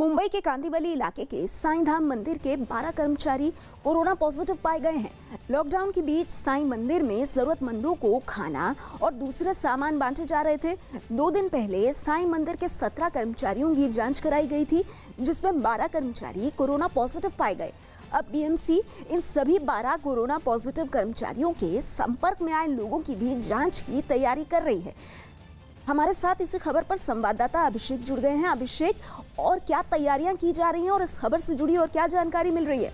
मुंबई के कांदिवली इलाके के साईं धाम मंदिर के 12 कर्मचारी कोरोना पॉजिटिव पाए गए हैं। लॉकडाउन के बीच साईं मंदिर में जरूरतमंदों को खाना और दूसरे सामान बांटे जा रहे थे। 2 दिन पहले साईं मंदिर के 17 कर्मचारियों की जांच कराई गई थी, जिसमें 12 कर्मचारी कोरोना पॉजिटिव पाए गए। अब बीएमसी इन सभी 12 कोरोना पॉजिटिव कर्मचारियों के संपर्क में आए लोगों की भी जांच की तैयारी कर रही है। हमारे साथ इसी खबर पर संवाददाता अभिषेक जुड़ गए हैं। अभिषेक, और क्या तैयारियां की जा रही हैं और इस खबर से जुड़ी और क्या जानकारी मिल रही है?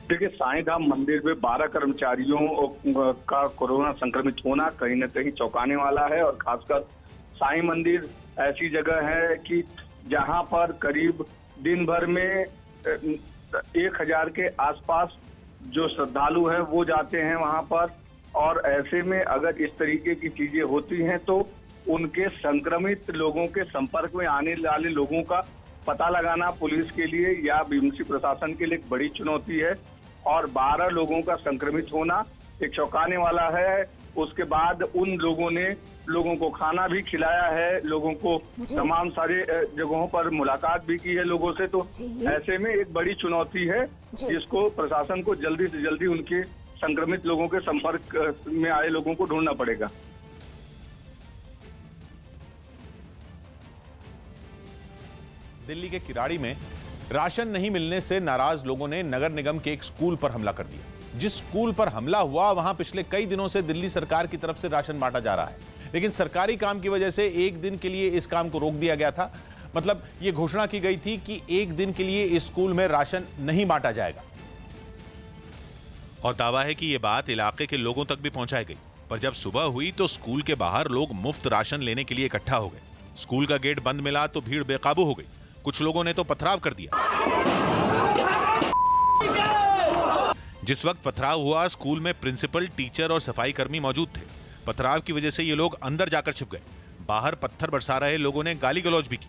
देखिए, साईं धाम मंदिर में 12 कर्मचारियों का कोरोना संक्रमित होना कहीं न कहीं चौंकाने वाला है। और खासकर साईं मंदिर ऐसी जगह है कि जहां पर करीब दिन भर में 1000 के आसपास जो श्रद्धालु हैं वो जाते हैं वहां पर। और ऐसे में अगर इस तरीके की चीजें होती हैं तो उनके संक्रमित लोगों के संपर्क में आने वाले लोगों का पता लगाना पुलिस के लिए या बीएमसी प्रशासन के लिए एक बड़ी चुनौती है। और 12 लोगों का संक्रमित होना एक चौंकाने वाला है। उसके बाद उन लोगों ने लोगों को खाना भी खिलाया है, लोगों को तमाम सारे जगहों पर मुलाकात भी की है लोगों से। तो ऐसे में एक बड़ी चुनौती है जिसको प्रशासन को जल्दी से जल्दी उनके संक्रमित लोगों के संपर्क में आए लोगों को ढूंढना पड़ेगा। दिल्ली के किराड़ी में राशन नहीं मिलने से नाराज लोगों ने नगर निगम के एक स्कूल पर हमला कर दिया। जिस स्कूल पर हमला हुआ वहां पिछले कई दिनों से दिल्ली सरकार की तरफ से राशन बांटा जा रहा है, लेकिन सरकारी काम की वजह से एक दिन के लिए इस काम को रोक दिया गया था। मतलब ये घोषणा की गई थी कि एक दिन के लिए इस स्कूल में राशन नहीं बांटा जाएगा। और दावा है कि यह बात इलाके के लोगों तक भी पहुंचाई गई। पर जब सुबह हुई तो स्कूल के बाहर लोग मुफ्त राशन लेने के लिए इकट्ठा हो गए। स्कूल का गेट बंद मिला तो भीड़ बेकाबू हो गई। कुछ लोगों ने तो पथराव कर दिया। जिस वक्त पथराव हुआ, स्कूल में प्रिंसिपल, टीचर और सफाई कर्मी मौजूद थे। पथराव की वजह से ये लोग अंदर जाकर छिप गए। बाहर पत्थर बरसा रहे लोगों ने गाली गलौज भी की।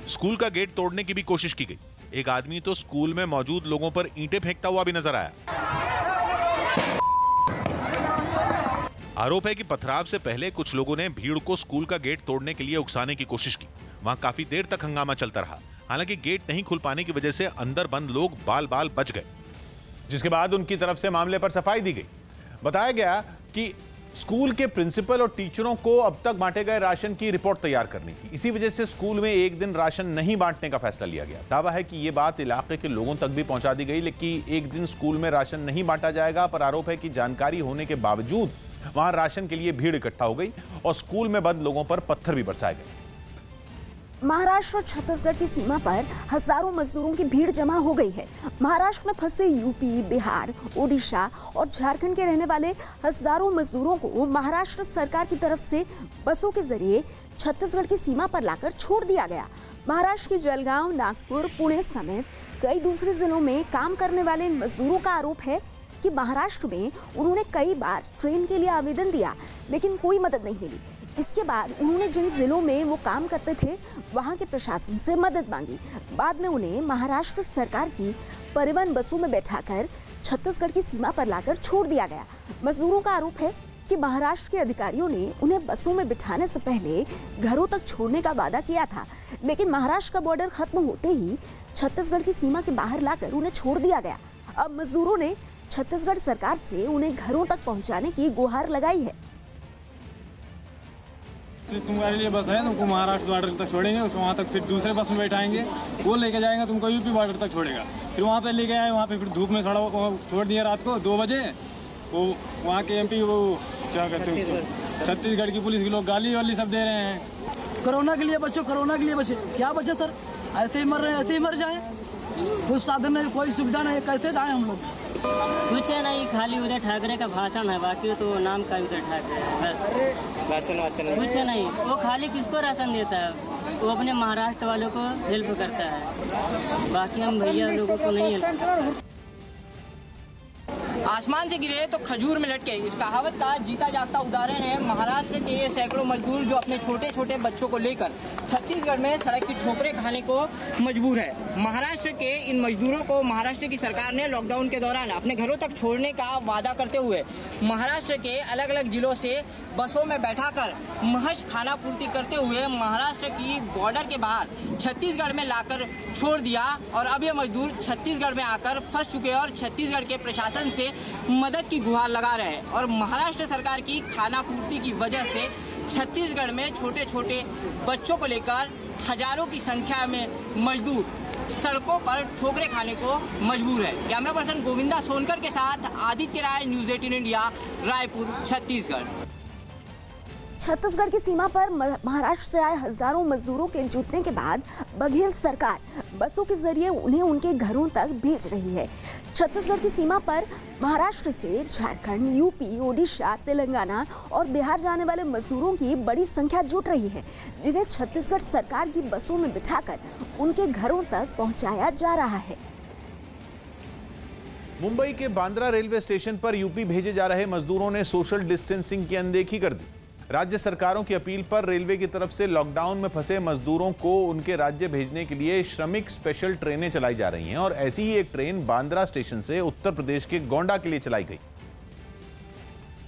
स्कूल का गेट तोड़ने की भी कोशिश की गई। एक आदमी तो स्कूल में मौजूद लोगों पर ईंटें फेंकता हुआ भी नजर आया। आरोप है कि पथराव से पहले कुछ लोगों ने भीड़ को स्कूल का गेट तोड़ने के लिए उकसाने की कोशिश की। वहां काफी देर तक हंगामा चलता रहा। हालांकि गेट नहीं खुल पाने की वजह से अंदर बंद लोग बाल बाल बच गए, जिसके बाद उनकी तरफ से मामले पर सफाई दी गई। बताया गया कि स्कूल के प्रिंसिपल और टीचरों को अब तक बांटे गए राशन की रिपोर्ट तैयार करनी थी। इसी वजह से स्कूल में एक दिन राशन नहीं बांटने का फैसला लिया गया। दावा है कि यह बात इलाके के लोगों तक भी पहुंचा दी गई, लेकिन एक दिन स्कूल में राशन नहीं बांटा जाएगा। पर आरोप है कि जानकारी होने के बावजूद वहां राशन के लिए भीड़ इकट्ठा हो गई और स्कूल में बंद लोगों पर पत्थर भी बरसाए गए। महाराष्ट्र और छत्तीसगढ़ की सीमा पर हजारों मजदूरों की भीड़ जमा हो गई है। महाराष्ट्र में फंसे यूपी, बिहार, ओडिशा और झारखंड के रहने वाले हजारों मजदूरों को महाराष्ट्र सरकार की तरफ से बसों के जरिए छत्तीसगढ़ की सीमा पर लाकर छोड़ दिया गया। महाराष्ट्र के जलगांव, नागपुर, पुणे समेत कई दूसरे जिलों में काम करने वाले इन मजदूरों का आरोप है कि महाराष्ट्र में उन्होंने कई बार ट्रेन के लिए आवेदन दिया, लेकिन कोई मदद नहीं मिली। इसके बाद उन्होंने जिन जिलों में वो काम करते थे वहां के प्रशासन से मदद मांगी। बाद में उन्हें महाराष्ट्र सरकार की परिवहन बसों में बैठाकर छत्तीसगढ़ की सीमा पर लाकर छोड़ दिया गया। मजदूरों का आरोप है कि महाराष्ट्र के अधिकारियों ने उन्हें बसों में बिठाने से पहले घरों तक छोड़ने का वादा किया था, लेकिन महाराष्ट्र का बॉर्डर खत्म होते ही छत्तीसगढ़ की सीमा के बाहर लाकर उन्हें छोड़ दिया गया। अब मजदूरों ने छत्तीसगढ़ सरकार से उन्हें घरों तक पहुंचाने की गुहार लगाई है। तुम्हारे लिए बस है, तुमको महाराष्ट्र बॉर्डर तक छोड़ेंगे, उसको वहाँ तक फिर दूसरे बस में बैठाएंगे, वो लेके जाएंगे तुमको यूपी बॉर्डर तक छोड़ेगा। फिर वहाँ पे लेके आए, वहाँ पे फिर धूप में छोड़ दिया रात को 2 बजे। वो वहाँ के एमपी, वो क्या कहते हैं उसको, छत्तीसगढ़ की पुलिस के लोग गाली वाली सब दे रहे हैं। कोरोना के लिए बचो, कोरोना के लिए बचे। क्या बचे सर? ऐसे ही मर रहे हैं, ऐसे ही मर जाए। कुछ साधन नहीं, कोई सुविधा नहीं, कैसे जाए हम लोग? कुछ नहीं, खाली उधर ठाकरे का भाषण है, बाकी तो नाम का उधर ठाकरे है बस। राशन कुछ नहीं। वो खाली किसको राशन देता है? वो अपने महाराष्ट्र वालों को हेल्प करता है, बाकी हम भैया लोगों को नहीं हेल्प। आसमान से गिरे तो खजूर में लटके। इस कहावत का जीता जागता उदाहरण है महाराष्ट्र के सैकड़ों मजदूर जो अपने छोटे छोटे बच्चों को लेकर छत्तीसगढ़ में सड़क की ठोकरें खाने को मजबूर है। महाराष्ट्र के इन मजदूरों को महाराष्ट्र की सरकार ने लॉकडाउन के दौरान अपने घरों तक छोड़ने का वादा करते हुए महाराष्ट्र के अलग अलग जिलों से बसों में बैठाकर महज खाना पूर्ति करते हुए महाराष्ट्र की बॉर्डर के बाहर छत्तीसगढ़ में लाकर छोड़ दिया। और अब ये मजदूर छत्तीसगढ़ में आकर फंस चुके हैं और छत्तीसगढ़ के प्रशासन से मदद की गुहार लगा रहे हैं। और महाराष्ट्र सरकार की खाना पूर्ति की वजह से छत्तीसगढ़ में छोटे छोटे बच्चों को लेकर हजारों की संख्या में मजदूर सड़कों पर ठोकरे खाने को मजबूर है। कैमरा पर्सन गोविंदा सोनकर के साथ आदित्य राय, न्यूज़ 18 इंडिया, रायपुर, छत्तीसगढ़। छत्तीसगढ़ की सीमा पर महाराष्ट्र से आए हजारों मजदूरों के जुटने के बाद बघेल सरकार बसों के जरिए उन्हें उनके घरों तक भेज रही है। छत्तीसगढ़ की सीमा पर महाराष्ट्र से झारखंड, यूपी, ओडिशा, तेलंगाना और बिहार जाने वाले मजदूरों की बड़ी संख्या जुट रही है, जिन्हें छत्तीसगढ़ सरकार की बसों में बिठाकर उनके घरों तक पहुंचाया जा रहा है। मुंबई के बांद्रा रेलवे स्टेशन पर यूपी भेजे जा रहे मजदूरों ने सोशल डिस्टेंसिंग की अनदेखी कर दी। राज्य सरकारों की अपील पर रेलवे की तरफ से लॉकडाउन में फंसे मजदूरों को उनके राज्य भेजने के लिए श्रमिक स्पेशल ट्रेनें चलाई जा रही हैं और ऐसी ही एक ट्रेन बांद्रा स्टेशन से उत्तर प्रदेश के गोंडा के लिए चलाई गई।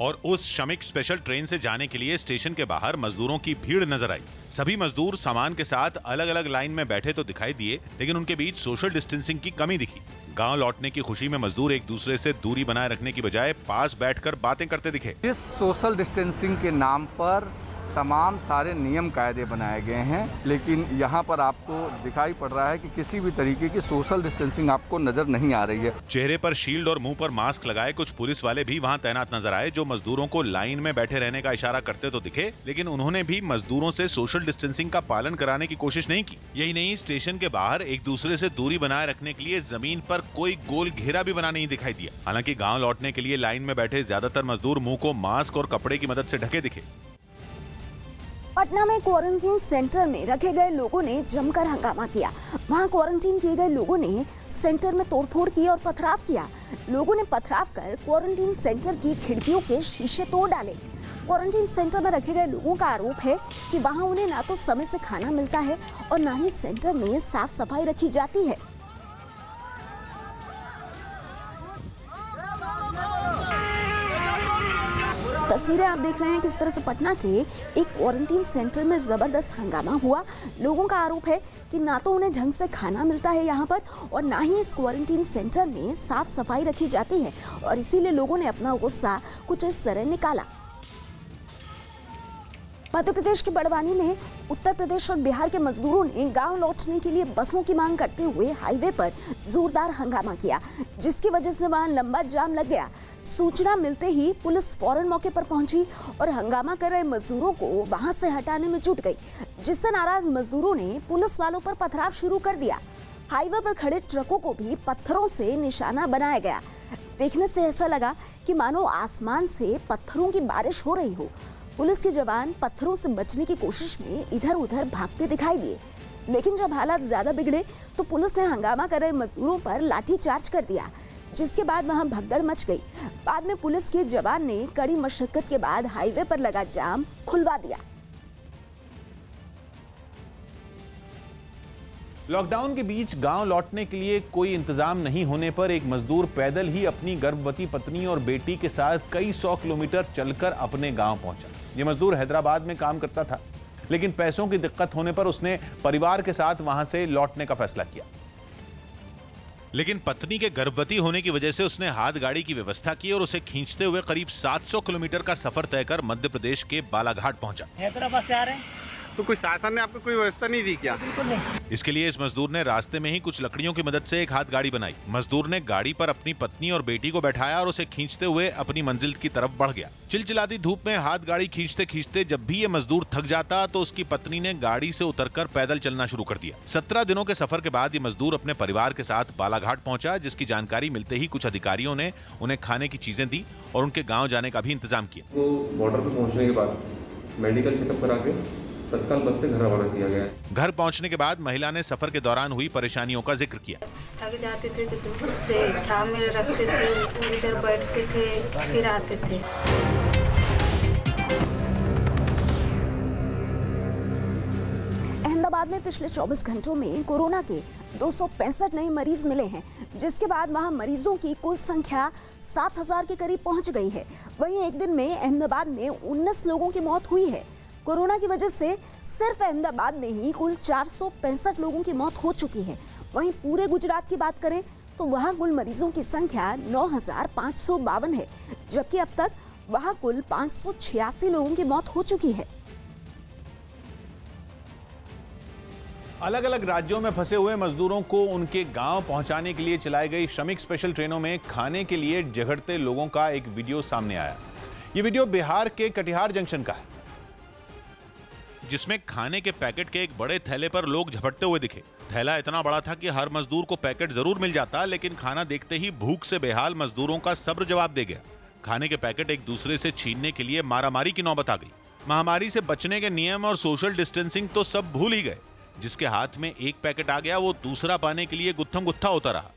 और उस श्रमिक स्पेशल ट्रेन से जाने के लिए स्टेशन के बाहर मजदूरों की भीड़ नजर आई। सभी मजदूर सामान के साथ अलग अलग लाइन में बैठे तो दिखाई दिए, लेकिन उनके बीच सोशल डिस्टेंसिंग की कमी दिखी। गांव लौटने की खुशी में मजदूर एक दूसरे से दूरी बनाए रखने की बजाय पास बैठकर बातें करते दिखे। इस सोशल डिस्टेंसिंग के नाम पर तमाम सारे नियम कायदे बनाए गए हैं, लेकिन यहाँ पर आपको दिखाई पड़ रहा है कि किसी भी तरीके की सोशल डिस्टेंसिंग आपको नजर नहीं आ रही है। चेहरे पर शील्ड और मुंह पर मास्क लगाए कुछ पुलिस वाले भी वहाँ तैनात नजर आए, जो मजदूरों को लाइन में बैठे रहने का इशारा करते तो दिखे, लेकिन उन्होंने भी मजदूरों से सोशल डिस्टेंसिंग का पालन कराने की कोशिश नहीं की। यही नहीं, स्टेशन के बाहर एक दूसरे से दूरी बनाए रखने के लिए जमीन पर कोई गोल घेरा भी बना नहीं दिखाई दिया। हालांकि गाँव लौटने के लिए लाइन में बैठे ज्यादातर मजदूर मुंह को मास्क और कपड़े की मदद से ढके दिखे। पटना में क्वारंटीन सेंटर में रखे गए लोगों ने जमकर हंगामा किया। वहां क्वारंटीन किए गए लोगों ने सेंटर में तोड़फोड़ की और पथराव किया। लोगों ने पथराव कर क्वारंटीन सेंटर की खिड़कियों के शीशे तोड़ डाले। क्वारंटीन सेंटर में रखे गए लोगों का आरोप है कि वहां उन्हें ना तो समय से खाना मिलता है और ना ही सेंटर में साफ सफाई रखी जाती है। तस्वीरें आप देख रहे हैं किस तरह से पटना के एक क्वारंटीन सेंटर में जबरदस्त हंगामा हुआ। लोगों का आरोप है कि ना तो उन्हें ढंग से खाना मिलता है यहाँ पर और ना ही इस क्वारंटीन सेंटर में साफ सफाई रखी जाती है, और इसीलिए लोगों ने अपना गुस्सा कुछ इस तरह निकाला। मध्य प्रदेश के बड़वानी में उत्तर प्रदेश और बिहार के मजदूरों ने गांव लौटने के लिए बसों की मांग करते हुए हाईवे पर जोरदार हंगामा किया, जिसकी वजह से वहां लंबा जाम लग गया। सूचना मिलते ही पुलिस फौरन मौके पर पहुंची और हंगामा कर रहे मजदूरों को वहां से हटाने में जुट गई, जिससे नाराज मजदूरों ने पुलिस वालों पर पथराव शुरू कर दिया। हाईवे पर खड़े ट्रकों को भी पत्थरों से निशाना बनाया गया। देखने से ऐसा लगा कि मानो आसमान से पत्थरों की बारिश हो रही हो। पुलिस के जवान पत्थरों से बचने की कोशिश में इधर उधर भागते दिखाई दिए, लेकिन जब हालात ज्यादा बिगड़े तो पुलिस ने हंगामा कर रहे मजदूरों पर लाठीचार्ज कर दिया, जिसके बाद वहां भगदड़ मच गई। बाद में पुलिस के जवान ने कड़ी मशक्कत के बाद हाईवे पर लगा जाम खुलवा दिया। लॉकडाउन के बीच गांव लौटने के लिए कोई इंतजाम नहीं होने पर एक मजदूर पैदल ही अपनी गर्भवती पत्नी और बेटी के साथ कई 100 किलोमीटर चलकर अपने गांव पहुंचा। ये मजदूर हैदराबाद में काम करता था, लेकिन पैसों की दिक्कत होने पर उसने परिवार के साथ वहां से लौटने का फैसला किया। लेकिन पत्नी के गर्भवती होने की वजह से उसने हाथ गाड़ी की व्यवस्था की और उसे खींचते हुए करीब 700 किलोमीटर का सफर तय कर मध्य प्रदेश के बालाघाट पहुंचा। हैदराबाद से आ रहे हैं तो कोई शासन ने आपको कोई व्यवस्था नहीं दी क्या? इसके लिए इस मजदूर ने रास्ते में ही कुछ लकड़ियों की मदद से एक हाथ गाड़ी बनाई। मजदूर ने गाड़ी पर अपनी पत्नी और बेटी को बैठाया और उसे खींचते हुए अपनी मंजिल की तरफ बढ़ गया। चिलचिलाती धूप में हाथ गाड़ी खींचते खींचते जब भी ये मजदूर थक जाता तो उसकी पत्नी ने गाड़ी से उतरकर पैदल चलना शुरू कर दिया। 17 दिनों के सफर के बाद ये मजदूर अपने परिवार के साथ बालाघाट पहुंचा, जिसकी जानकारी मिलते ही कुछ अधिकारियों ने उन्हें खाने की चीजें दी और उनके गाँव जाने का भी इंतजाम किया। वो बॉर्डर पर पहुंचने के बाद मेडिकल चेकअप करा के तत्काल बस से घर रवाना किया गया है। घर पहुंचने के बाद महिला ने सफर के दौरान हुई परेशानियों का जिक्र किया। थक जाते थे तो दूर से छांव में रखते थे, इधर बैठते थे, फिर आते थे। अहमदाबाद में पिछले 24 घंटों में कोरोना के 265 नए मरीज मिले हैं, जिसके बाद वहां मरीजों की कुल संख्या 7000 के करीब पहुंच गई है। वहीं एक दिन में अहमदाबाद में 19 लोगों की मौत हुई है। कोरोना की वजह से सिर्फ अहमदाबाद में ही कुल 465 लोगों की मौत हो चुकी है। वहीं पूरे गुजरात की बात करें तो वहां कुल मरीजों की संख्या 9552 है, जबकि अब तक वहां कुल 586 लोगों की मौत हो चुकी है। अलग अलग राज्यों में फंसे हुए मजदूरों को उनके गांव पहुंचाने के लिए चलाई गई श्रमिक स्पेशल ट्रेनों में खाने के लिए झगड़ते लोगों का एक वीडियो सामने आया। यह वीडियो बिहार के कटिहार जंक्शन का है, जिसमें खाने के पैकेट के एक बड़े थैले पर लोग झपटते हुए दिखे। थैला इतना बड़ा था कि हर मजदूर को पैकेट जरूर मिल जाता, लेकिन खाना देखते ही भूख से बेहाल मजदूरों का सब्र जवाब दे गया। खाने के पैकेट एक दूसरे से छीनने के लिए मारामारी की नौबत आ गई। महामारी से बचने के नियम और सोशल डिस्टेंसिंग तो सब भूल ही गए। जिसके हाथ में एक पैकेट आ गया वो दूसरा पाने के लिए गुत्थम गुत्था होता रहा।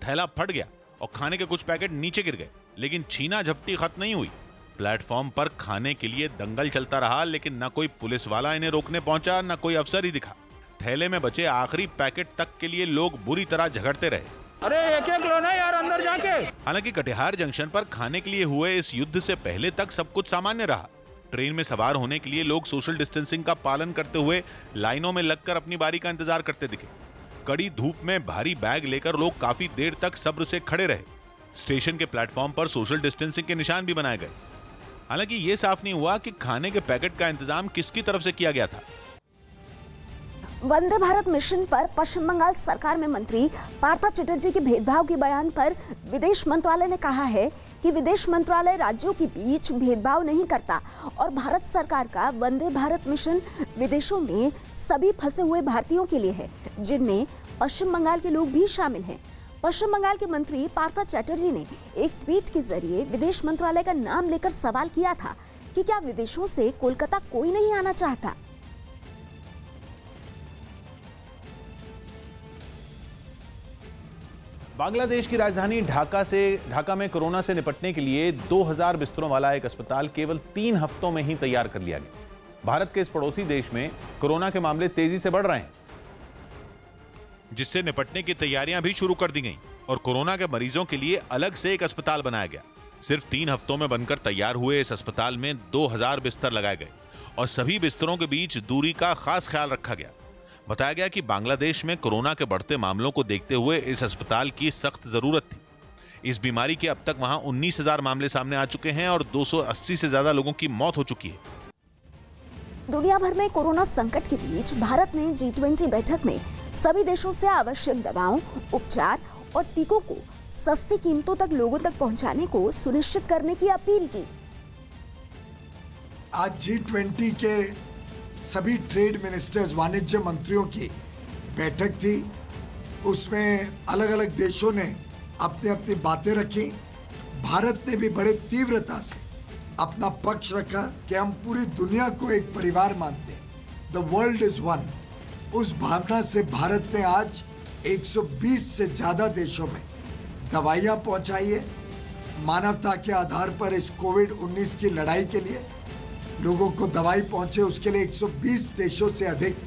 थैला फट गया और खाने के कुछ पैकेट नीचे गिर गए, लेकिन छीना झपटी खत्म नहीं हुई। प्लेटफॉर्म पर खाने के लिए दंगल चलता रहा, लेकिन न कोई पुलिस वाला इन्हें रोकने पहुंचा, न कोई अफसर ही दिखा। थैले में बचे आखिरी पैकेट तक के लिए लोग बुरी तरह झगड़ते रहे। अरे एक लो ना यार अंदर जाके। हालांकि कटिहार जंक्शन पर खाने के लिए हुए इस युद्ध से पहले तक सब कुछ सामान्य रहा। ट्रेन में सवार होने के लिए लोग सोशल डिस्टेंसिंग का पालन करते हुए लाइनों में लगकर अपनी बारी का इंतजार करते दिखे। कड़ी धूप में भारी बैग लेकर लोग काफी देर तक सब्र से खड़े रहे। स्टेशन के प्लेटफॉर्म पर सोशल डिस्टेंसिंग के निशान भी बनाए गए। हालांकि यह साफ नहीं हुआ कि खाने के पैकेट का इंतजाम किसकी तरफ से किया गया था। वंदे भारत मिशन पर पश्चिम बंगाल सरकार में मंत्री पार्थ चटर्जी के भेदभाव के बयान पर विदेश मंत्रालय ने कहा है कि विदेश मंत्रालय राज्यों के बीच भेदभाव नहीं करता और भारत सरकार का वंदे भारत मिशन विदेशों में सभी फंसे हुए भारतीयों के लिए है, जिनमें पश्चिम बंगाल के लोग भी शामिल हैं। पश्चिम बंगाल के मंत्री पार्थ चटर्जी ने एक ट्वीट के जरिए विदेश मंत्रालय का नाम लेकर सवाल किया था कि क्या विदेशों से कोलकाता कोई नहीं आना चाहता। बांग्लादेश की राजधानी ढाका में कोरोना से निपटने के लिए 2000 बिस्तरों वाला एक अस्पताल केवल 3 हफ्तों में ही तैयार कर लिया गया। भारत के इस पड़ोसी देश में कोरोना के मामले तेजी से बढ़ रहे हैं, जिससे निपटने की तैयारियां भी शुरू कर दी गईं और कोरोना के मरीजों के लिए अलग से एक अस्पताल बनाया गया। सिर्फ 3 हफ्तों में बनकर तैयार हुए इस अस्पताल में 2000 बिस्तर लगाए गए और सभी बिस्तरों के बीच दूरी का खास ख्याल रखा गया। बताया गया कि बांग्लादेश में कोरोना के बढ़ते मामलों को देखते हुए इस अस्पताल की सख्त जरूरत थी। इस बीमारी के अब तक वहां 19,000 मामले सामने आ चुके हैं और 280 से ज्यादा लोगों की मौत हो चुकी है। दुनिया भर में कोरोना संकट के बीच भारत ने G20 बैठक में सभी देशों से आवश्यक दवाओं, उपचार और टीकों को सस्ती कीमतों तक लोगों तक पहुंचाने को सुनिश्चित करने की अपील की। आज G20 के सभी ट्रेड मिनिस्टर्स, वाणिज्य मंत्रियों की बैठक थी। उसमें अलग अलग देशों ने अपनी अपनी बातें रखी। भारत ने भी बड़े तीव्रता से अपना पक्ष रखा कि हम पूरी दुनिया को एक परिवार मानते हैं। The world is one. उस भावना से भारत ने आज 120 से ज्यादा देशों में दवाइयाँ पहुँचाई है। मानवता के आधार पर इस कोविड-19 की लड़ाई के लिए लोगों को दवाई पहुंचे, उसके लिए 120 देशों से अधिक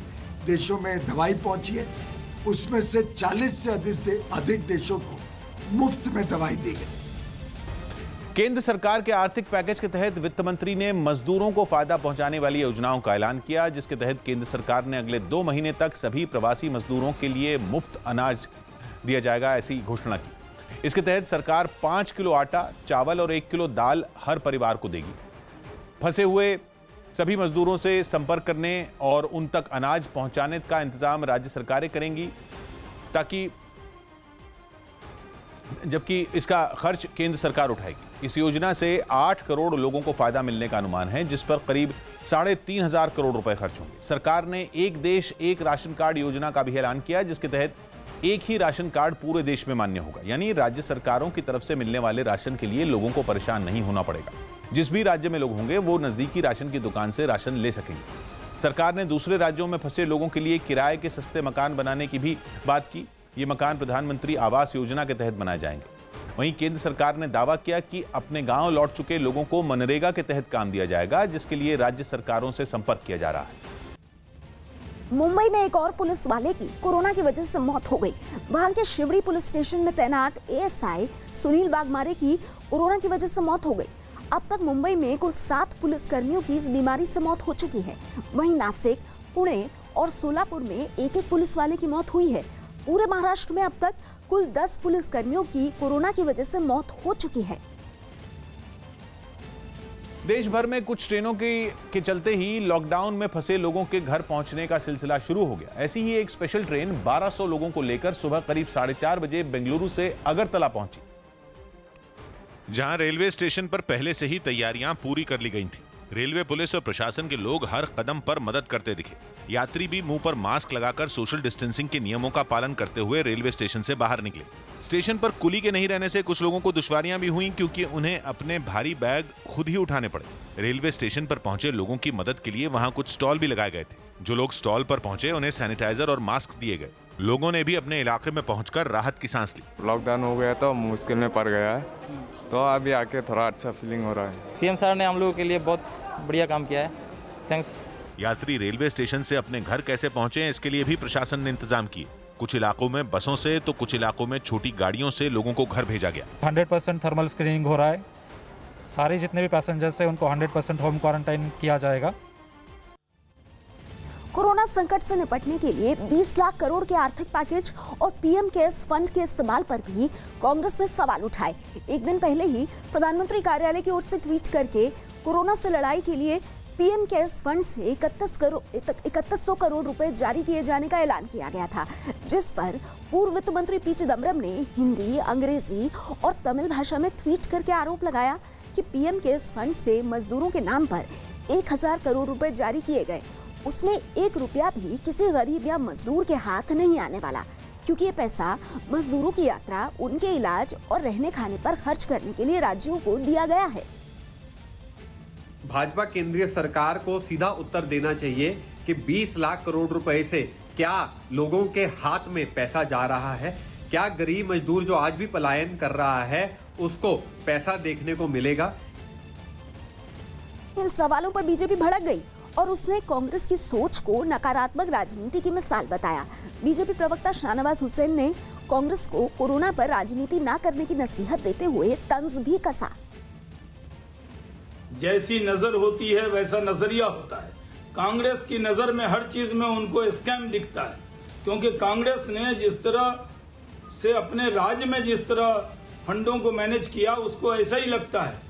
देशों में दवाई पहुंची है। उसमें से 40 से अधिक देशों को मुफ्त में दवाई दी गई। केंद्र सरकार के आर्थिक पैकेज के तहत वित्त मंत्री ने मजदूरों को फायदा पहुंचाने वाली योजनाओं का ऐलान किया, जिसके तहत केंद्र सरकार ने अगले 2 महीने तक सभी प्रवासी मजदूरों के लिए मुफ्त अनाज दिया जाएगा, ऐसी घोषणा की। इसके तहत सरकार 5 किलो आटा, चावल और 1 किलो दाल हर परिवार को देगी। फंसे हुए सभी मजदूरों से संपर्क करने और उन तक अनाज पहुंचाने का इंतजाम राज्य सरकारें करेंगी, जबकि इसका खर्च केंद्र सरकार उठाएगी। इस योजना से 8 करोड़ लोगों को फायदा मिलने का अनुमान है, जिस पर करीब 3,500 करोड़ रुपए खर्च होंगे। सरकार ने एक देश एक राशन कार्ड योजना का भी ऐलान किया, जिसके तहत एक ही राशन कार्ड पूरे देश में मान्य होगा। यानी राज्य सरकारों की तरफ से मिलने वाले राशन के लिए लोगों को परेशान नहीं होना पड़ेगा। जिस भी राज्य में लोग होंगे वो नजदीकी राशन की दुकान से राशन ले सकेंगे। सरकार ने दूसरे राज्यों में फंसे लोगों के लिए किराए के सस्ते मकान बनाने की भी बात की। ये मकान प्रधानमंत्री आवास योजना के तहत बनाए जाएंगे। वहीं केंद्र सरकार ने दावा किया कि अपने गांव लौट चुके लोगों को मनरेगा के तहत काम दिया जाएगा, जिसके लिए राज्य सरकारों से संपर्क किया जा रहा है। मुंबई में एक और पुलिस वाले की कोरोना की वजह से मौत हो गई। वहां के शिवड़ी पुलिस स्टेशन में तैनात एएसआई सुनील वाघमारे की कोरोना की वजह से मौत हो गई। अब तक मुंबई में कुल 7 पुलिसकर्मियों की इस बीमारी से मौत हो चुकी है। वहीं नासिक, पुणे और सोलापुर में एक पुलिस वाले की मौत हुई है। पूरे महाराष्ट्र में अब तक कुल 10 पुलिसकर्मियों की कोरोना की वजह से मौत हो चुकी है। देश भर में कुछ ट्रेनों के चलते ही लॉकडाउन में फंसे लोगों के घर पहुंचने का सिलसिला शुरू हो गया। ऐसी ही एक स्पेशल ट्रेन 1200 लोगों को लेकर सुबह करीब 4:30 बजे बेंगलुरु से अगरतला पहुंची, जहां रेलवे स्टेशन पर पहले से ही तैयारियां पूरी कर ली गई थी। रेलवे पुलिस और प्रशासन के लोग हर कदम पर मदद करते दिखे। यात्री भी मुंह पर मास्क लगाकर सोशल डिस्टेंसिंग के नियमों का पालन करते हुए रेलवे स्टेशन से बाहर निकले। स्टेशन पर कुली के नहीं रहने से कुछ लोगों को दुश्वारियां भी हुई, क्योंकि उन्हें अपने भारी बैग खुद ही उठाने पड़े। रेलवे स्टेशन पर पहुंचे लोगों की मदद के लिए वहां कुछ स्टॉल भी लगाए गए थे। जो लोग स्टॉल पर पहुंचे उन्हें सैनिटाइजर और मास्क दिए गए। लोगों ने भी अपने इलाके में पहुंचकर राहत की सांस ली। लॉकडाउन हो गया तो मुश्किल में पड़ गया है, तो अभी आके थोड़ा अच्छा फीलिंग हो रहा है। सीएम सर ने हम लोगों के लिए बहुत बढ़िया काम किया है, थैंक्स। यात्री रेलवे स्टेशन से अपने घर कैसे पहुंचे, इसके लिए भी प्रशासन ने इंतजाम किए। कुछ इलाकों में बसों से तो कुछ इलाकों में छोटी गाड़ियों से लोगों को घर भेजा गया। 100% थर्मल स्क्रीनिंग हो रहा है। सारे जितने भी पैसेंजर्स हैं उनको 100% होम क्वारंटाइन किया जाएगा। कोरोना संकट से निपटने के लिए 20 लाख करोड़ के आर्थिक पैकेज और पीएम केयर्स फंड के इस्तेमाल पर भी कांग्रेस ने सवाल उठाए। एक दिन पहले ही प्रधानमंत्री कार्यालय की ओर से ट्वीट करके कोरोना से लड़ाई के लिए पीएम केयर्स फंड से 3100 करोड़ रुपए जारी किए जाने का ऐलान किया गया था, जिस पर पूर्व वित्त मंत्री पी चिदम्बरम ने हिंदी, अंग्रेजी और तमिल भाषा में ट्वीट करके आरोप लगाया कि पीएम केयर्स फंड से मजदूरों के नाम पर 1000 करोड़ रुपए जारी किए गए। उसमें 1 रुपया भी किसी गरीब या मजदूर के हाथ नहीं आने वाला, क्योंकि ये पैसा मजदूरों की यात्रा, उनके इलाज और रहने खाने पर खर्च करने के लिए राज्यों को दिया गया है। भाजपा केंद्रीय सरकार को सीधा उत्तर देना चाहिए कि 20 लाख करोड़ रुपए से क्या लोगों के हाथ में पैसा जा रहा है? क्या गरीब मजदूर जो आज भी पलायन कर रहा है उसको पैसा देखने को मिलेगा? इन सवालों पर बीजेपी भड़क गई और उसने कांग्रेस की सोच को नकारात्मक राजनीति की मिसाल बताया। बीजेपी प्रवक्ता शाहनवाज हुसैन ने कांग्रेस को कोरोना पर राजनीति ना करने की नसीहत देते हुए तंज भी कसा। जैसी नजर होती है वैसा नजरिया होता है। कांग्रेस की नजर में हर चीज में उनको स्कैम दिखता है, क्योंकि कांग्रेस ने जिस तरह से अपने राज्य में जिस तरह फंडों को मैनेज किया उसको ऐसा ही लगता है।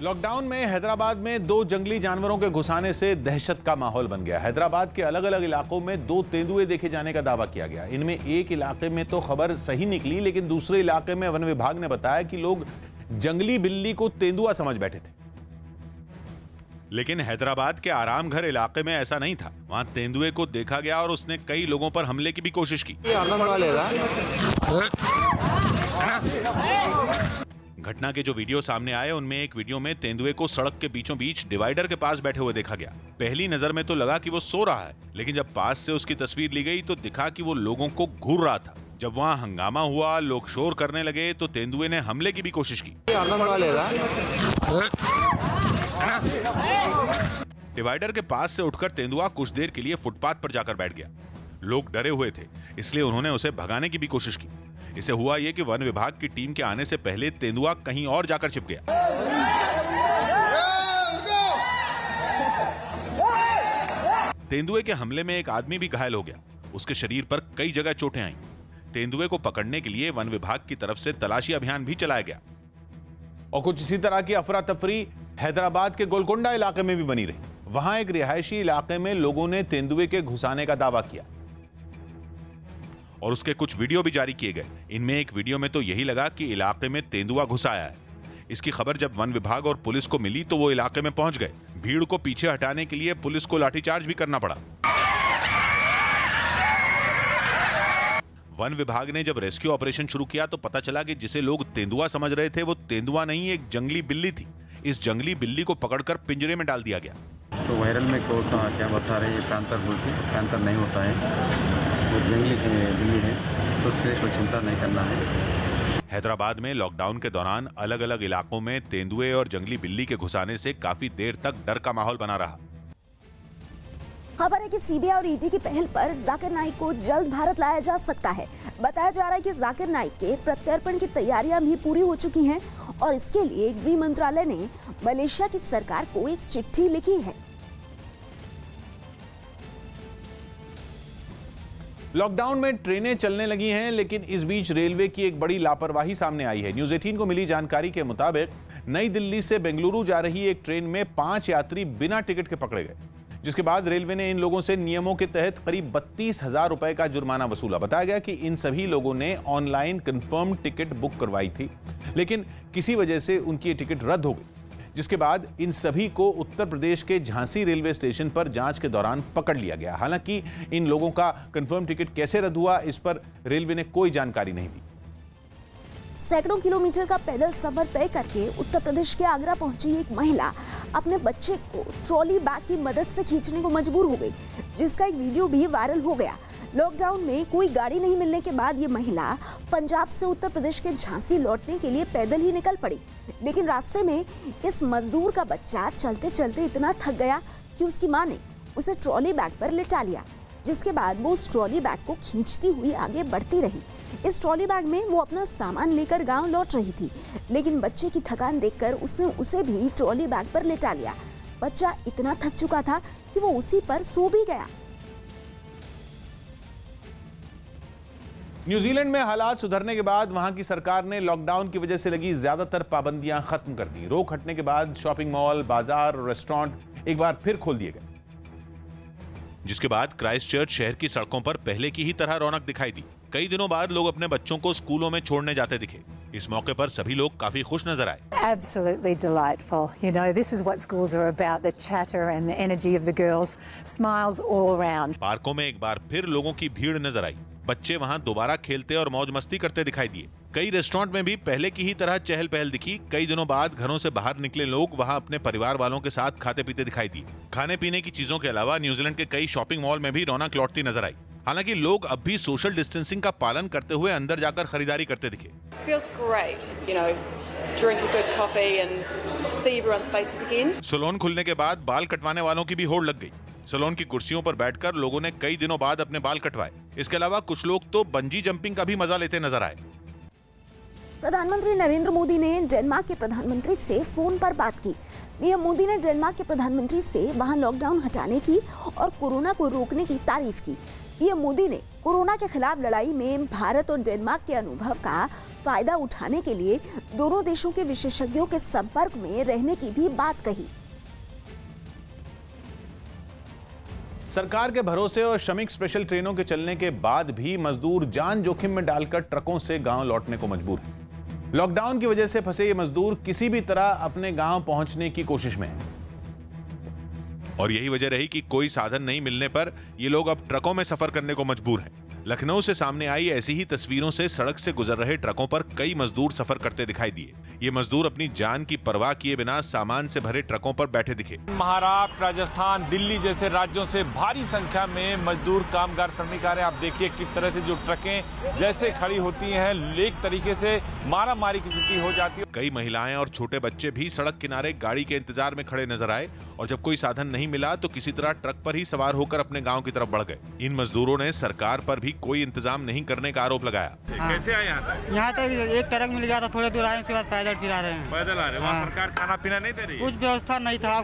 लॉकडाउन में हैदराबाद में 2 जंगली जानवरों के घुसाने से दहशत का माहौल बन गया। हैदराबाद के अलग अलग इलाकों में 2 तेंदुए देखे जाने का दावा किया गया। इनमें एक इलाके में तो खबर सही निकली, लेकिन दूसरे इलाके में वन विभाग ने बताया कि लोग जंगली बिल्ली को तेंदुआ समझ बैठे थे। लेकिन हैदराबाद के आराम घर इलाके में ऐसा नहीं था। वहां तेंदुए को देखा गया और उसने कई लोगों पर हमले की भी कोशिश की। घटना के जो वीडियो सामने आए उनमें एक वीडियो में तेंदुए को सड़क के बीचों बीच डिवाइडर के पास बैठे हुए देखा गया। पहली नजर में तो लगा कि वो सो रहा है, लेकिन जब पास से उसकी तस्वीर ली गई तो दिखा कि वो लोगों को घूर रहा था। जब वहां हंगामा हुआ, लोग शोर करने लगे, तो तेंदुए ने हमले की भी कोशिश की। डिवाइडर के पास से उठकर तेंदुआ कुछ देर के लिए फुटपाथ पर जाकर बैठ गया। लोग डरे हुए थे, इसलिए उन्होंने उसे भगाने की भी कोशिश की। इसे हुआ ये कि वन विभाग की टीम के आने से पहले तेंदुआ कहीं और जाकर छिप गया। तेंदुए के हमले में एक आदमी भी घायल हो गया। उसके शरीर पर कई जगह चोटें आईं। तेंदुए को पकड़ने के लिए वन विभाग की तरफ से तलाशी अभियान भी चलाया गया। और कुछ इसी तरह की अफरा तफरी हैदराबाद के गोलकोंडा इलाके में भी बनी रही। वहां एक रिहायशी इलाके में लोगों ने तेंदुए के घुसाने का दावा किया और उसके कुछ वीडियो भी जारी किए गए। इनमें एक वीडियो में तो यही लगा कि इलाके में तेंदुआ घुस आया है। इसकी खबर जब वन विभाग और पुलिस को मिली तो वो इलाके में पहुंच गए। भीड़ को पीछे हटाने के लिए पुलिस को लाठीचार्ज भी करना पड़ा। वन विभाग ने जब रेस्क्यू ऑपरेशन शुरू किया तो पता चला कि जिसे लोग तेंदुआ समझ रहे थे वो तेंदुआ नहीं, एक जंगली बिल्ली थी। इस जंगली बिल्ली को पकड़कर पिंजरे में डाल दिया गया। तो वायरल में क्या बता रहे हैं, पैंथर बोलते हैं, पैंथर नहीं होता है, वो जंगली बिल्ली है, तो उसके कोई चिंता नहीं करना है। हैदराबाद में लॉकडाउन के दौरान अलग अलग इलाकों में तेंदुए और जंगली बिल्ली के घुसाने से काफी देर तक डर का माहौल बना रहा। खबर है कि सीबीआई और ईडी की पहल पर जाकिर नाइक को जल्द भारत लाया जा सकता है। बताया जा रहा है कि जाकिर नाइक के प्रत्यर्पण की तैयारियां भी पूरी हो चुकी हैं और इसके लिए गृह मंत्रालय ने मलेशिया की सरकार को एक चिट्ठी लिखी है। लॉकडाउन में ट्रेनें चलने लगी हैं, लेकिन इस बीच रेलवे की एक बड़ी लापरवाही सामने आई है। न्यूज़ 18 को मिली जानकारी के मुताबिक नई दिल्ली से बेंगलुरु जा रही एक ट्रेन में 5 यात्री बिना टिकट के पकड़े गए, जिसके बाद रेलवे ने इन लोगों से नियमों के तहत करीब 32,000 रुपए का जुर्माना वसूला। बताया गया कि इन सभी लोगों ने ऑनलाइन कंफर्म टिकट बुक करवाई थी, लेकिन किसी वजह से उनकी ये टिकट रद्द हो गई, जिसके बाद इन सभी को उत्तर प्रदेश के झांसी रेलवे स्टेशन पर जांच के दौरान पकड़ लिया गया। हालांकि इन लोगों का कंफर्म टिकट कैसे रद्द हुआ, इस पर रेलवे ने कोई जानकारी नहीं दी। सैकड़ों किलोमीटर का पैदल सफर तय करके उत्तर प्रदेश के आगरा पहुंची एक महिला अपने बच्चे को ट्रॉली बैग की मदद से खींचने को मजबूर हो गई, जिसका एक वीडियो भी वायरल हो गया। लॉकडाउन में कोई गाड़ी नहीं मिलने के बाद ये महिला पंजाब से उत्तर प्रदेश के झांसी लौटने के लिए पैदल ही निकल पड़ी, लेकिन रास्ते में इस मजदूर का बच्चा चलते चलते इतना थक गया कि उसकी मां ने उसे ट्रॉली बैग पर लिटा लिया, जिसके बाद वो उस ट्रॉली बैग को खींचती हुई आगे बढ़ती रही। इस ट्रॉली बैग में वो अपना सामान लेकर गांव लौट रही थी, लेकिन बच्चे की थकान देखकर उसने उसे भी ट्रॉली बैग पर लिटा लिया। बच्चा इतना थक चुका था कि वो उसी पर सो भी गया। न्यूजीलैंड में हालात सुधरने के बाद वहां की सरकार ने लॉकडाउन की वजह से लगी ज्यादातर पाबंदियां खत्म कर दी। रोक हटने के बाद शॉपिंग मॉल, बाजार और रेस्टोरेंट एक बार फिर खोल दिए गए, जिसके बाद क्राइस्टचर्च शहर की सड़कों पर पहले की ही तरह रौनक दिखाई दी। कई दिनों बाद लोग अपने बच्चों को स्कूलों में छोड़ने जाते दिखे। इस मौके पर सभी लोग काफी खुश नजर आए। Absolutely delightful. You know, this is what schools are about, the chatter and the energy of the girls, smiles all around. पार्कों में एक बार फिर लोगों की भीड़ नजर आई। बच्चे वहां दोबारा खेलते और मौज मस्ती करते दिखाई दिए। कई रेस्टोरेंट में भी पहले की ही तरह चहल पहल दिखी। कई दिनों बाद घरों से बाहर निकले लोग वहां अपने परिवार वालों के साथ खाते पीते दिखाई दिए। खाने पीने की चीजों के अलावा न्यूजीलैंड के कई शॉपिंग मॉल में भी रौनक लौटती नजर आई। हालांकि लोग अब भी सोशल डिस्टेंसिंग का पालन करते हुए अंदर जाकर खरीदारी करते दिखे। Feels great, you know, drink a good coffee and see everyone's faces again. Salon खुलने के बाद बाल कटवाने वालों की भी होड़ लग गई। सैलून की कुर्सियों पर बैठकर लोगों ने कई दिनों बाद अपने बाल कटवाए। इसके अलावा कुछ लोग तो बंजी जंपिंग का भी मजा लेते नजर आए। प्रधानमंत्री नरेंद्र मोदी ने डेनमार्क के प्रधानमंत्री से फोन पर बात की। पीएम मोदी ने डेनमार्क के प्रधानमंत्री से वहां लॉकडाउन हटाने की और कोरोना को रोकने की तारीफ की। पीएम मोदी ने कोरोना के खिलाफ लड़ाई में भारत और डेनमार्क के अनुभव का फायदा उठाने के लिए दोनों देशों के विशेषज्ञों के संपर्क में रहने की भी बात कही। सरकार के भरोसे और श्रमिक स्पेशल ट्रेनों के चलने के बाद भी मजदूर जान जोखिम में डालकर ट्रकों से गांव लौटने को मजबूर हैं। लॉकडाउन की वजह से फंसे ये मजदूर किसी भी तरह अपने गांव पहुंचने की कोशिश में हैं। और यही वजह रही कि कोई साधन नहीं मिलने पर ये लोग अब ट्रकों में सफर करने को मजबूर हैं। लखनऊ से सामने आई ऐसी ही तस्वीरों से सड़क से गुजर रहे ट्रकों पर कई मजदूर सफर करते दिखाई दिए। ये मजदूर अपनी जान की परवाह किए बिना सामान से भरे ट्रकों पर बैठे दिखे। महाराष्ट्र, राजस्थान, दिल्ली जैसे राज्यों से भारी संख्या में मजदूर, कामगार, श्रमिक आ रहे हैं। आप देखिए किस तरह से जो ट्रकें जैसे खड़ी होती हैं, एक तरीके से मारा मारी की स्थिति हो जाती है। कई महिलाएं और छोटे बच्चे भी सड़क किनारे गाड़ी के इंतजार में खड़े नजर आए और जब कोई साधन नहीं मिला तो किसी तरह ट्रक पर ही सवार होकर अपने गाँव की तरफ बढ़ गए। इन मजदूरों ने सरकार पर भी कोई इंतजाम नहीं करने का आरोप लगाया। कैसे आए यहाँ तक एक ट्रक मिल गया था, थोड़ी दूर आए, उसके बाद पैदल फिर आ रहे हैं। पैदल आ रहे हैं। वहाँ सरकार खाना पीना नहीं दे रही? कुछ व्यवस्था नहीं था।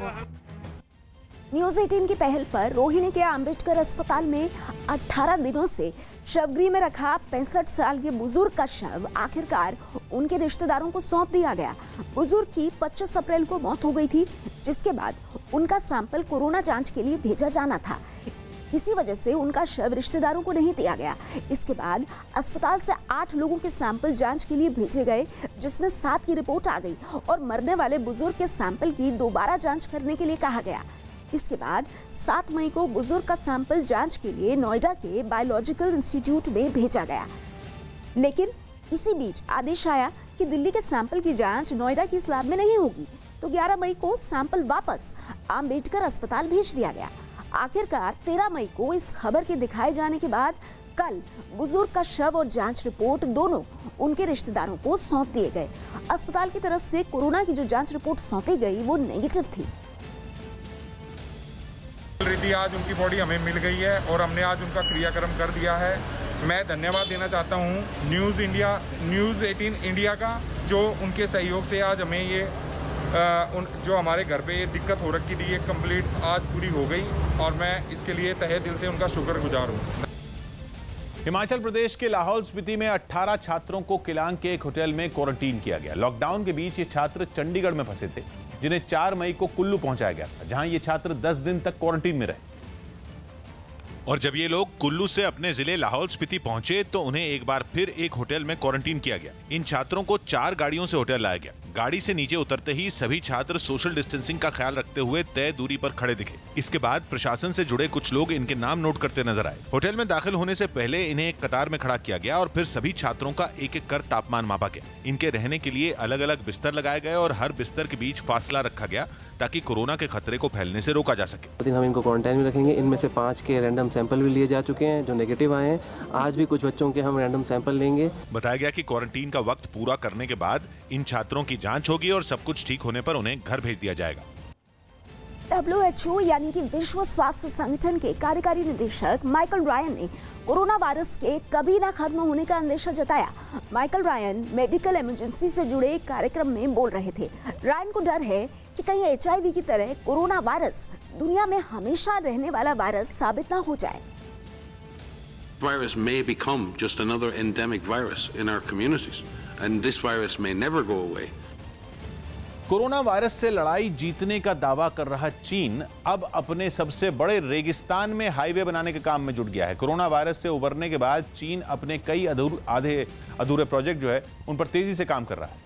न्यूज 18 की पहल पर रोहिणी के अम्बेडकर अस्पताल में 18 दिनों से शवगृह में रखा 65 साल के बुजुर्ग का शव आखिरकार उनके रिश्तेदारों को सौंप दिया गया। बुजुर्ग की 25 अप्रैल को मौत हो गई थी, जिसके बाद उनका सैंपल कोरोना जांच के लिए भेजा जाना था। इसी वजह से उनका शव रिश्तेदारों को नहीं दिया गया। इसके बाद अस्पताल से 8 लोगों के सैंपल जांच के लिए भेजे गए, जिसमें 7 की रिपोर्ट आ गई और मरने वाले बुजुर्ग के सैंपल की दोबारा जांच करने के लिए कहा गया। इसके बाद 7 मई को बुजुर्ग का सैंपल जांच के लिए नोएडा के बायोलॉजिकल इंस्टीट्यूट में भेजा गया। लेकिन इसी बीच आदेश आया कि दिल्ली के सैंपल की जांच नोएडा की इस लैब में नहीं होगी, तो 11 मई को सैंपल वापस अम्बेडकर अस्पताल भेज दिया गया। आखिरकार 13 मई को इस खबर के दिखाए जाने के बाद कल बुजुर्ग का शव और जांच रिपोर्ट दोनों उनके रिश्तेदारों को सौंप दिए गए। अस्पताल की तरफ से कोरोना की जो जांच रिपोर्ट सौंपी गई वो नेगेटिव थी। आज उनकी बॉडी हमें मिल गई है और हमने आज उनका क्रियाक्रम कर दिया है। मैं धन्यवाद देना चाहता हूं न्यूज़ 18 इंडिया का, जो उनके सहयोग से आज हमें ये जो हमारे घर पे ये दिक्कत हो रखी थी ये कंप्लीट आज पूरी हो गई और मैं इसके लिए तहे दिल से उनका शुक्रगुजार हूँ। हिमाचल प्रदेश के लाहौल स्पीति में 18 छात्रों को किलांग के एक होटल में क्वारंटीन किया गया। लॉकडाउन के बीच ये छात्र चंडीगढ़ में फंसे थे, जिन्हें 4 मई को कुल्लू पहुंचाया गया था, जहां ये छात्र 10 दिन तक क्वारंटीन में रहे। और जब ये लोग कुल्लू से अपने जिले लाहौल स्पीति पहुंचे तो उन्हें एक बार फिर एक होटल में क्वारंटीन किया गया। इन छात्रों को 4 गाड़ियों से होटल लाया गया। गाड़ी से नीचे उतरते ही सभी छात्र सोशल डिस्टेंसिंग का ख्याल रखते हुए तय दूरी पर खड़े दिखे। इसके बाद प्रशासन से जुड़े कुछ लोग इनके नाम नोट करते नजर आए। होटल में दाखिल होने से पहले इन्हें एक कतार में खड़ा किया गया और फिर सभी छात्रों का एक एक कर तापमान मापा गया। इनके रहने के लिए अलग अलग बिस्तर लगाए गए और हर बिस्तर के बीच फासला रखा गया ताकि कोरोना के खतरे को फैलने से रोका जा सके। हम इनको क्वारंटाइन में रखेंगे। इनमें से 5 के रैंडम सैंपल भी लिए जा चुके हैं जो नेगेटिव आए हैं। आज भी कुछ बच्चों के हम रैंडम सैंपल लेंगे। बताया गया कि क्वारंटीन का वक्त पूरा करने के बाद इन छात्रों की जांच होगी और सब कुछ ठीक होने पर उन्हें घर भेज दिया जाएगा। WHO यानी कि विश्व स्वास्थ्य संगठन के कार्यकारी निदेशक माइकल रायन ने कोरोना वायरस के कभी ना खत्म होने का अंदेशा जताया। माइकल रायन मेडिकल इमरजेंसी से जुड़े कार्यक्रम में बोल रहे थे। रायन को डर है कि कहीं HIV की तरह कोरोना वायरस दुनिया में हमेशा रहने वाला वायरस साबित ना हो जाए। Virus may become just another endemic virus in our communities, and this virus may never go away. Corona virus से लड़ाई जीतने का दावा कर रहा चीन अब अपने सबसे बड़े रेगिस्तान में हाईवे बनाने के काम में जुट गया है। कोरोना वायरस से उबरने के बाद चीन अपने कई अधूरे प्रोजेक्ट जो है उन पर तेजी से काम कर रहा है,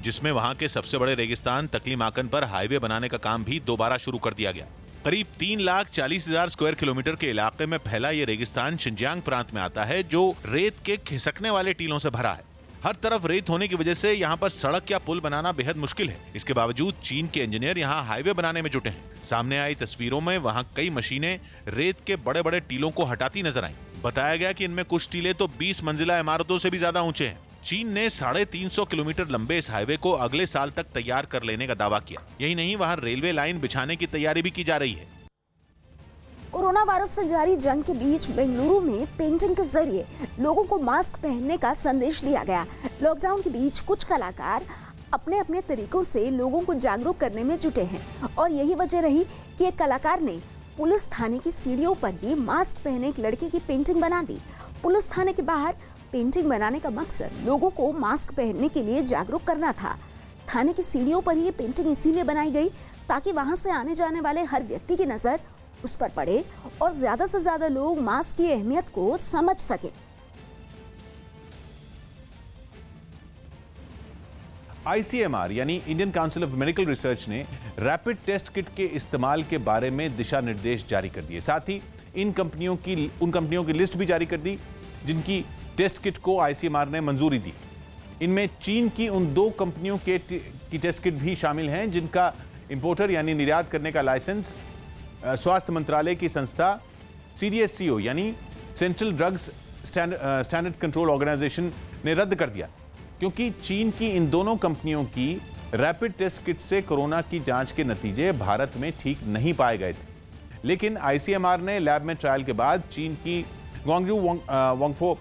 जिसमें वहां के सबसे बड़े रेगिस्तान तकलीमाकन पर हाईवे बनाने का काम भी दोबारा शुरू कर दिया गया। करीब 3,40,000 स्क्वायर किलोमीटर के इलाके में फैला ये रेगिस्तान शिनजियांग प्रांत में आता है, जो रेत के खिसकने वाले टीलों से भरा है। हर तरफ रेत होने की वजह से यहाँ पर सड़क या पुल बनाना बेहद मुश्किल है। इसके बावजूद चीन के इंजीनियर यहाँ हाईवे बनाने में जुटे हैं। सामने आई तस्वीरों में वहाँ कई मशीनें रेत के बड़े बड़े टीलों को हटाती नजर आईं। बताया गया कि इनमें कुछ टीले तो 20 मंजिला इमारतों से भी ज्यादा ऊंचे हैं। चीन ने 350 किलोमीटर लंबे इस हाईवे को अगले साल तक तैयार कर लेने का दावा किया। यही नहीं, वहाँ रेलवे लाइन बिछाने की तैयारी भी की जा रही है। कोरोना वायरस से जारी जंग के बीच बेंगलुरु में पेंटिंग के जरिए लोगों को मास्क पहनने का संदेश दिया गया। लॉकडाउन के बीच कुछ कलाकार अपने अपने तरीकों से लोगों को जागरूक करने में जुटे हैं और यही वजह रही कि एक कलाकार ने पुलिस थाने की सीढ़ियों पर ही मास्क पहने एक लड़के की पेंटिंग बना दी। पुलिस थाने के बाहर पेंटिंग बनाने का मकसद लोगों को मास्क पहनने के लिए जागरूक करना था। थाने की सीढ़ियों पर ये पेंटिंग इसीलिए बनाई गई ताकि वहां से आने जाने वाले हर व्यक्ति की नजर उस पर पड़े और ज्यादा से ज्यादा लोग मास्क की अहमियत को समझ सके। ICMR यानी Indian council of medical research ने रैपिड टेस्ट किट के इस्तेमाल के बारे में दिशा निर्देश जारी कर दिए। साथ ही उन कंपनियों की लिस्ट भी जारी कर दी जिनकी टेस्ट किट को ICMR ने मंजूरी दी। इनमें चीन की उन 2 कंपनियों की टेस्ट किट भी शामिल हैं जिनका इंपोर्टर यानी निर्यात करने का लाइसेंस स्वास्थ्य मंत्रालय की संस्था CDSCO यानी central drugs standard control organisation ने रद्द कर दिया, क्योंकि चीन की इन दोनों कंपनियों की रैपिड टेस्ट किट से कोरोना की जांच के नतीजे भारत में ठीक नहीं पाए गए थे। लेकिन ICMR ने लैब में ट्रायल के बाद चीन की ग्वांगजू वांगफो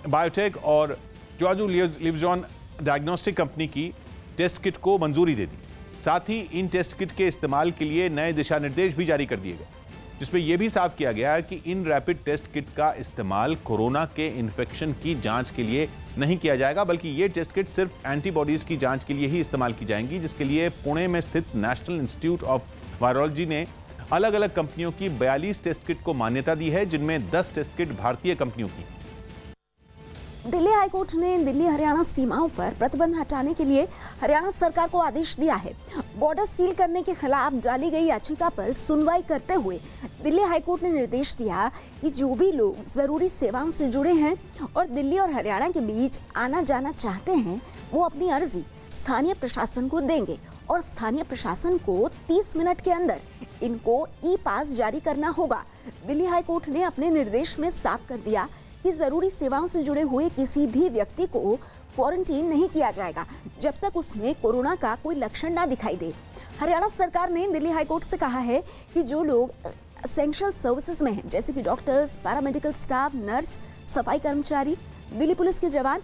बायोटेक और ज्वाजू लिवजॉन डायग्नोस्टिक कंपनी की टेस्ट किट को मंजूरी दे दी। साथ ही इन टेस्ट किट के इस्तेमाल के लिए नए दिशा निर्देश भी जारी कर दिए गए, जिसमें यह भी साफ किया गया है कि इन रैपिड टेस्ट किट का इस्तेमाल कोरोना के इन्फेक्शन की जांच के लिए नहीं किया जाएगा, बल्कि ये टेस्ट किट सिर्फ एंटीबॉडीज की जांच के लिए ही इस्तेमाल की जाएंगी, जिसके लिए पुणे में स्थित नेशनल इंस्टीट्यूट ऑफ वायरोलॉजी ने अलग अलग कंपनियों की 42 टेस्ट किट को मान्यता दी है, जिनमें 10 टेस्ट किट भारतीय कंपनियों की। दिल्ली हाईकोर्ट ने दिल्ली हरियाणा सीमाओं पर प्रतिबंध हटाने के लिए हरियाणा सरकार को आदेश दिया है। बॉर्डर सील करने के खिलाफ डाली गई याचिका पर सुनवाई करते हुए दिल्ली हाईकोर्ट ने निर्देश दिया कि जो भी लोग जरूरी सेवाओं से जुड़े हैं और दिल्ली और हरियाणा के बीच आना जाना चाहते हैं, वो अपनी अर्जी स्थानीय प्रशासन को देंगे और स्थानीय प्रशासन को 30 मिनट के अंदर इनको ई पास जारी करना होगा। दिल्ली हाईकोर्ट ने अपने निर्देश में साफ कर दिया कि जरूरी सेवाओं से जुड़े हुए किसी भी व्यक्ति को क्वारंटीन नहीं किया जाएगा जब तक उसमें कोरोना का कोई लक्षण ना दिखाई दे। हरियाणा सरकार ने दिल्ली हाईकोर्ट से कहा है कि जो लोग एसेंशियल सर्विसेज में हैं, जैसे कि डॉक्टर्स, पैरामेडिकल स्टाफ, नर्स, सफाई कर्मचारी, दिल्ली पुलिस के जवान,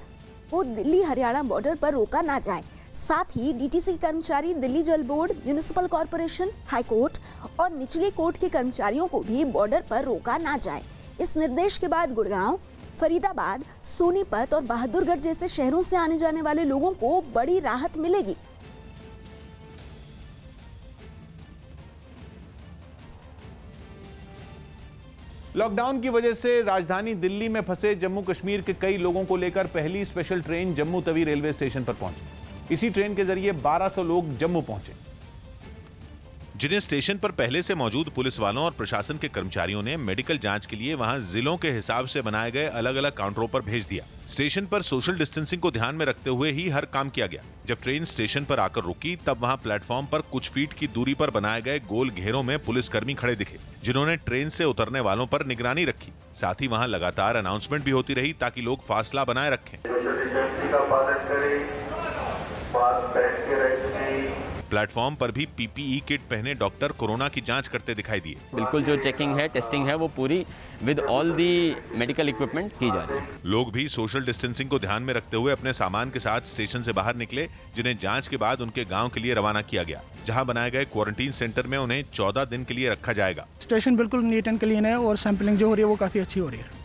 को दिल्ली हरियाणा बॉर्डर पर रोका ना जाए। साथ ही डीटीसी के कर्मचारी, दिल्ली जल बोर्ड, म्यूनिसिपल कॉर्पोरेशन, हाईकोर्ट और निचली कोर्ट के कर्मचारियों को भी बॉर्डर पर रोका ना जाए। इस निर्देश के बाद गुड़गांव, फरीदाबाद, सोनीपत और बहादुरगढ़ जैसे शहरों से आने जाने वाले लोगों को बड़ी राहत मिलेगी। लॉकडाउन की वजह से राजधानी दिल्ली में फंसे जम्मू कश्मीर के कई लोगों को लेकर पहली special train Jammu Tawi railway station पर पहुंची। इसी ट्रेन के जरिए 1200 लोग जम्मू पहुंचे, जिन्हें स्टेशन पर पहले से मौजूद पुलिस वालों और प्रशासन के कर्मचारियों ने मेडिकल जांच के लिए वहां जिलों के हिसाब से बनाए गए अलग अलग काउंटरों पर भेज दिया। स्टेशन पर सोशल डिस्टेंसिंग को ध्यान में रखते हुए ही हर काम किया गया। जब ट्रेन स्टेशन पर आकर रुकी तब वहां प्लेटफॉर्म पर कुछ फीट की दूरी पर बनाए गए गोल घेरों में पुलिसकर्मी खड़े दिखे, जिन्होंने ट्रेन से उतरने वालों पर निगरानी रखी। साथ ही वहां लगातार अनाउंसमेंट भी होती रही ताकि लोग फासला बनाए रखें। प्लेटफॉर्म पर भी पीपीई किट पहने डॉक्टर कोरोना की जांच करते दिखाई दिए। बिल्कुल जो चेकिंग है, टेस्टिंग है, वो पूरी with all the medical equipment की जा रही है। लोग भी सोशल डिस्टेंसिंग को ध्यान में रखते हुए अपने सामान के साथ स्टेशन से बाहर निकले, जिन्हें जांच के बाद उनके गांव के लिए रवाना किया गया, जहां बनाए गए क्वारंटीन सेंटर में उन्हें 14 दिन के लिए रखा जाएगा। स्टेशन बिल्कुल नीट एंड क्लीन है और सैंपलिंग जो हो रही है वो काफी अच्छी हो रही है।